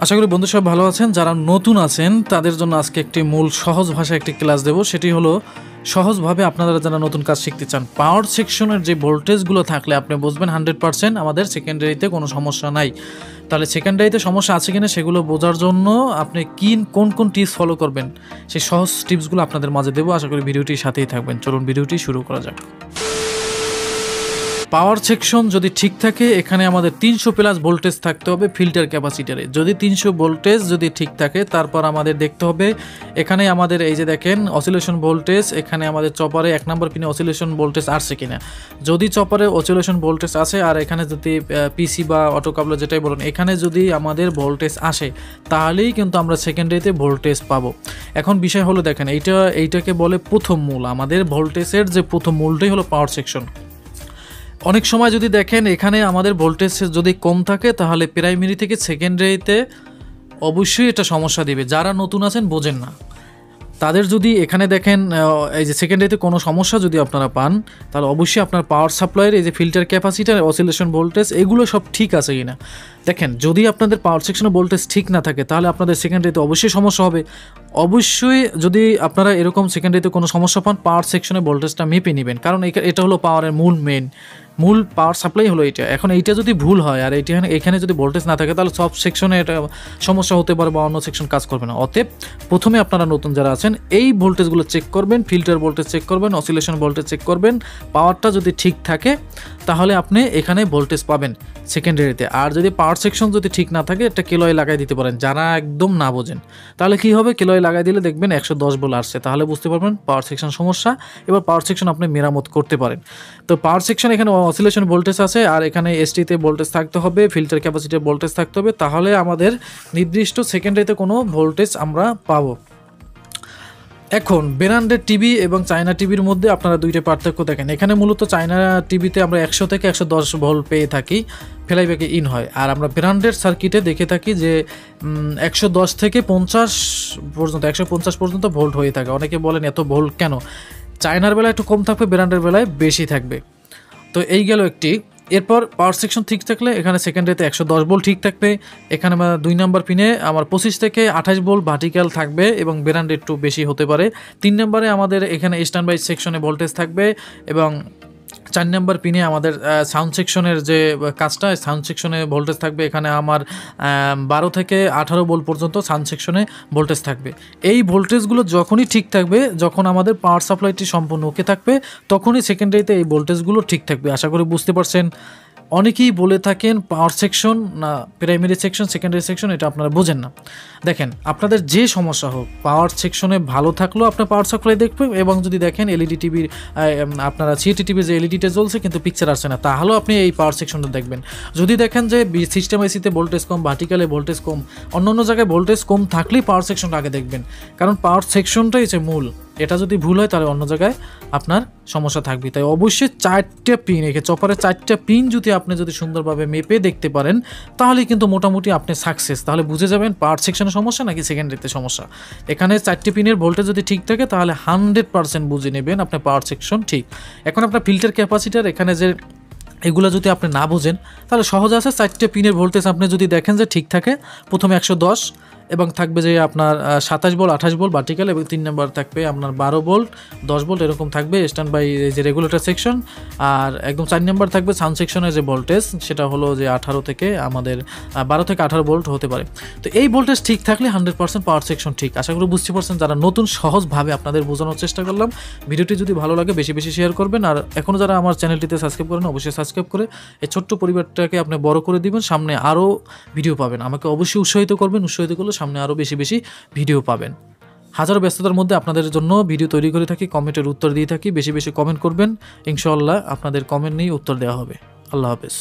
আশা করি বন্ধু সব ভালো আছেন। যারা নতুন আছেন তাদের জন্য আজকে একটি মূল সহজ ভাষায় একটি ক্লাস দেব। সেটি হলো সহজভাবে আপনারা যারা নতুন কাজ শিখতে চান, পাওয়ার সেকশনের যে ভোল্টেজগুলো থাকলে আপনি বুঝবেন 100% আমাদের সেকেন্ডারিতে কোনো সমস্যা নাই। তাহলে সেকেন্ডারিতে সমস্যা আছে কিনা সেগুলো বোঝার জন্য আপনি কোন কোন টিপস ফলো করবেন সেই সহজ টিপসগুলো আপনাদের মাঝে দেবো। আশা করি ভিডিওটির সাথেই থাকবেন। চলুন ভিডিওটি শুরু করা যাক। পাওয়ার সেকশন যদি ঠিক থাকে, এখানে আমাদের 300 প্লাস ভোল্টেজ থাকতে হবে ফিল্টার ক্যাপাসিটারে। যদি 300 ভোল্টেজ যদি ঠিক থাকে, তারপর আমাদের দেখতে হবে এখানে আমাদের এই যে দেখেন অসিলেশন ভোল্টেজ, এখানে আমাদের চপারে 1 নম্বর পিনে অসিলেশন ভোল্টেজ আসছে কিনা। যদি চপারে অসিলেশন ভোল্টেজ আসে আর এখানে যদি পিসি বা অটো কাবলার যেটাই বলুন, এখানে যদি আমাদের ভোল্টেজ আসে তাহলেই কিন্তু আমরা সেকেন্ডারিতে ভোল্টেজ পাবো। এখন বিষয় হলো দেখেন এইটাকে বলে প্রথম মূল। আমাদের ভোল্টেজের যে প্রথম মূলটাই হলো পাওয়ার সেকশন। অনেক সময় যদি দেখেন এখানে আমাদের ভোল্টেজ যদি কম থাকে তাহলে প্রাইমারি থেকে সেকেন্ডারিতে অবশ্যই এটা সমস্যা দিবে। যারা নতুন আছেন বোঝেন না তাদের যদি এখানে দেখেন এই যে সেকেন্ডারিতে কোনো সমস্যা যদি আপনারা পান, তাহলে অবশ্যই আপনার পাওয়ার সাপ্লাইয়ের এই যে ফিল্টার ক্যাপাসিটার, অসিলেশন ভোল্টেজ এগুলো সব ঠিক আছে কিনা দেখেন। যদি আপনাদের পাওয়ার সেকশনের ভোল্টেজ ঠিক না থাকে তাহলে আপনাদের সেকেন্ডারিতে অবশ্যই সমস্যা হবে। অবশ্যই যদি আপনারা এরকম সেকেন্ডারিতে কোনো সমস্যা পান, পাওয়ার সেকশনের ভোল্টেজটা মেপে নেবেন, কারণ এটা হলো পাওয়ারের মূল পাওয়ার সাপ্লাই হলো এইটা। এখন এইটা যদি ভুল হয় আর এখানে যদি ভোল্টেজ না থাকে তাহলে সব সেকশনে এটা সমস্যা হতে পারে বা অন্য সেকশন কাজ করবে না। অতএব প্রথমে আপনারা নতুন যারা আছেন এই ভোল্টেজগুলো চেক করবেন, ফিল্টার ভোল্টেজ চেক করবেন, অসিলেশন ভোল্টেজ চেক করবেন। পাওয়ারটা যদি ঠিক থাকে তাহলে আপনি এখানে ভোল্টেজ পাবেন সেকেন্ডারিতে। আর যদি পাওয়ার সেকশন যদি ঠিক না থাকে, একটা কেলয় লাগাই দিতে পারেন। যারা একদম না বোঝেন তাহলে কি হবে, কেলয় লাগাই দিলে দেখবেন 110 ভোল্ট আসছে, তাহলে বুঝতে পারবেন পাওয়ার সেকশন সমস্যা। এবার পাওয়ার সেকশন আপনি মেরামত করতে পারেন। তো পাওয়ার সেকশন এখানে অসিলেশন ভোল্টেজ আছে আর এখানে এসটিতে ভোল্টেজ থাকতে হবে, ফিল্টার ক্যাপাসিটির ভোল্টেজ থাকতে হবে, তাহলে আমাদের নির্দিষ্ট সেকেন্ডারিতে কোনো ভোল্টেজ আমরা পাবো। এখন ব্র্যান্ডের টিভি এবং চায়না টিভির মধ্যে আপনারা দুইটা পার্থক্য দেখেন। এখানে মূলত চায়না টিভিতে আমরা 100 থেকে 110 ভোল্ট পেয়ে থাকি, ফ্লাইব্যাকে ইন হয়। আর আমরা ব্র্যান্ডের সার্কিটে দেখে থাকি যে 110 থেকে 50 পর্যন্ত 150 পর্যন্ত ভোল্ট হয়ে থাকে। অনেকে বলেন এত ভোল্ট কেন? চায়নার বেলায় একটু কম থাকবে, ব্র্যান্ডের বেলায় বেশি থাকবে। তো এই গেল একটি। এরপর পাওয়ার সেকশন ঠিক থাকলে এখানে সেকেন্ডারিতে 110 ভোল্ট ঠিক থাকবে। এখানে 2 নম্বর পিনে আমার 25 থেকে 28 ভোল্ট ভার্টিক্যাল থাকবে এবং ব্র্যান্ড একটু বেশি হতে পারে। 3 নম্বরে আমাদের এখানে স্ট্যান্ড বাই সেকশনে ভোল্টেজ থাকবে এবং 4 নম্বর পিনে আমাদের সাউন্ড সেকশনের যে কাজটা, সাউন্ড সেকশনে ভোল্টেজ থাকবে। এখানে আমার 12 থেকে 18 ভোল্ট পর্যন্ত সাউন্ড সেকশনে ভোল্টেজ থাকবে। এই ভোল্টেজগুলো যখনই ঠিক থাকবে, যখন আমাদের পাওয়ার সাপ্লাইটি সম্পূর্ণ ওকে থাকবে, তখনই সেকেন্ডারিতে এই ভোল্টেজগুলো ঠিক থাকবে। আশা করি বুঝতে পারছেন। অনেকেই বলে থাকেন পাওয়ার সেকশন না প্রাইমারি সেকশন, সেকেন্ডারি সেকশন, এটা আপনারা বোঝেন না। দেখেন আপনাদের যে সমস্যা হোক, পাওয়ার সেকশনে ভালো থাকলেও আপনার পাওয়ার সাপ্লাই দেখবেন। এবং যদি দেখেন এলইডি টিভির আপনারা সিটি টিভির যে এলইডিটা জ্বলছে কিন্তু পিকচার আসছে না, তাহলেও আপনি এই পাওয়ার সেকশনটা দেখবেন। যদি দেখেন যে সিস্টেম আইসিতে ভোল্টেজ কম, ভার্টিক্যালে ভোল্টেজ কম, অন্য জায়গায় ভোল্টেজ কম থাকলেই পাওয়ার সেকশনটা আগে দেখবেন, কারণ পাওয়ার সেকশনটাই হচ্ছে মূল। এটা যদি ভুল হয় তাহলে অন্য জায়গায় আপনার সমস্যা থাকবে। তাই অবশ্যই 4টা পিন, চপারের 4টা পিন যদি আপনি সুন্দরভাবে মেপে দেখতে পারেন তাহলে কিন্তু মোটামুটি আপনি সাকসেস। তাহলে বুঝে যাবেন পাওয়ার সেকশনের সমস্যা নাকি সেকেন্ডারিতে সমস্যা। এখানে 4টি পিনের ভোল্টেজ যদি ঠিক থাকে তাহলে 100% বুঝে নেবেন আপনার পাওয়ার সেকশন ঠিক। এখন আপনার ফিল্টার ক্যাপাসিটার এখানে যে এগুলো যদি আপনি না বোঝেন তাহলে সহজ আছে। 4টে পিনের ভোল্টেজ আপনি যদি দেখেন যে ঠিক থাকে, প্রথমে 110 এবং থাকবে যে আপনার 27 ভোল্ট 28 ভোল্ট ভার্টিক্যাল, এবং 3 নম্বর থাকবে আপনার 12 ভোল্ট 10 ভোল্ট এরকম থাকবে স্ট্যান্ড বাই যে রেগুলেটর সেকশন। আর একদম 4 নম্বর থাকবে সাউন্ড সেকশনের যে ভোল্টেজ, সেটা হলো যে 18 থেকে আমাদের 12 থেকে 18 ভোল্ট হতে পারে। তো এই ভোল্টেজ ঠিক থাকলে 100% পাওয়ার সেকশন ঠিক। আশা করি বুঝতে পারছেন। যারা নতুন সহজভাবে আপনাদের বোঝানোর চেষ্টা করলাম। ভিডিওটি যদি ভালো লাগে বেশি বেশি শেয়ার করবেন। আর এখনও যারা আমার চ্যানেলটিতে সাবস্ক্রাইব করেন অবশ্যই সাবস্ক্রাইব করে এই ছোট্ট পরিবারটাকে আপনি বড় করে দিবেন। সামনে আরও ভিডিও পাবেন। আমাকে অবশ্যই উৎসাহিত করবেন। উৎসাহিত করলে সামনে আরও বেশি বেশি ভিডিও পাবেন। হাজারো ব্যস্ততার মধ্যে আপনাদের জন্য ভিডিও তৈরি করে থাকি, কমেন্টের উত্তর দিয়ে থাকি। বেশি বেশি কমেন্ট করবেন, ইনশাআল্লাহ আপনাদের কমেন্ট নিয়ে উত্তর দেওয়া হবে। আল্লাহ হাফেজ।